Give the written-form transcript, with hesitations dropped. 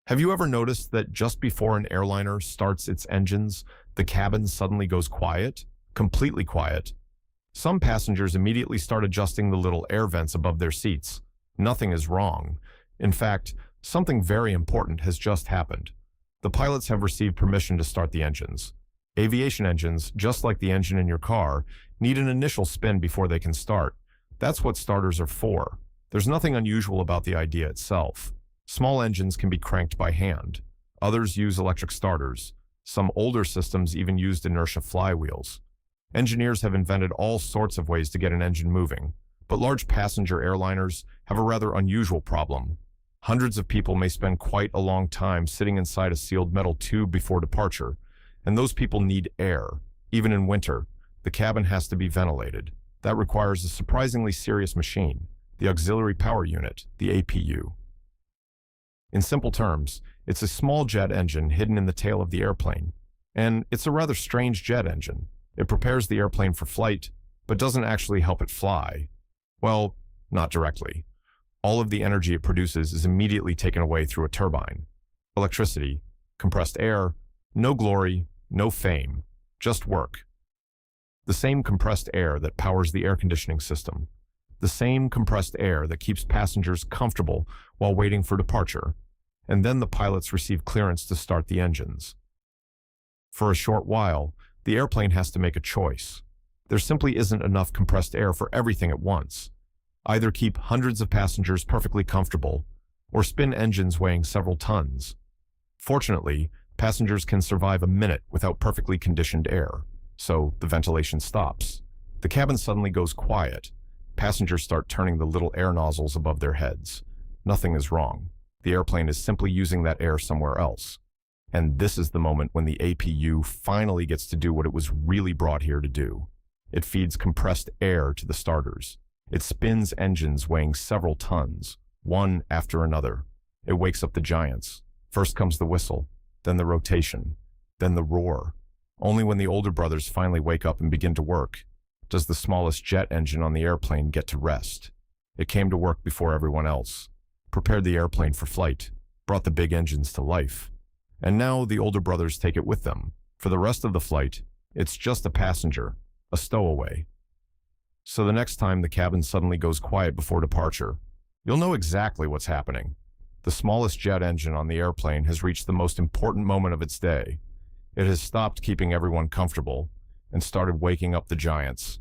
Have you ever noticed that just before an airliner starts its engines, the cabin suddenly goes quiet? Completely quiet. Some passengers immediately start adjusting the little air vents above their seats. Nothing is wrong. In fact, something very important has just happened. The pilots have received permission to start the engines. Aviation engines, just like the engine in your car, need an initial spin before they can start. That's what starters are for. There's nothing unusual about the idea itself. Small engines can be cranked by hand. Others use electric starters. Some older systems even used inertia flywheels. Engineers have invented all sorts of ways to get an engine moving, but large passenger airliners have a rather unusual problem. Hundreds of people may spend quite a long time sitting inside a sealed metal tube before departure, and those people need air. Even in winter, the cabin has to be ventilated. That requires a surprisingly serious machine, the auxiliary power unit, the APU. In simple terms, it's a small jet engine hidden in the tail of the airplane, and it's a rather strange jet engine. It prepares the airplane for flight, but doesn't actually help it fly. Well, not directly. All of the energy it produces is immediately taken away through a turbine. Electricity, compressed air, no glory, no fame, just work. The same compressed air that powers the air conditioning system. The same compressed air that keeps passengers comfortable while waiting for departure. And then the pilots receive clearance to start the engines. For a short while, the airplane has to make a choice. There simply isn't enough compressed air for everything at once. Either keep hundreds of passengers perfectly comfortable, or spin engines weighing several tons. Fortunately, passengers can survive a minute without perfectly conditioned air, so the ventilation stops. The cabin suddenly goes quiet. Passengers start turning the little air nozzles above their heads. Nothing is wrong. The airplane is simply using that air somewhere else. And this is the moment when the APU finally gets to do what it was really brought here to do. It feeds compressed air to the starters. It spins engines weighing several tons, one after another. It wakes up the giants. First comes the whistle, then the rotation, then the roar. Only when the older brothers finally wake up and begin to work does the smallest jet engine on the airplane get to rest. It came to work before everyone else, prepared the airplane for flight, brought the big engines to life. And now the older brothers take it with them. For the rest of the flight, it's just a passenger, a stowaway. So the next time the cabin suddenly goes quiet before departure, you'll know exactly what's happening. The smallest jet engine on the airplane has reached the most important moment of its day. It has stopped keeping everyone comfortable and started waking up the giants.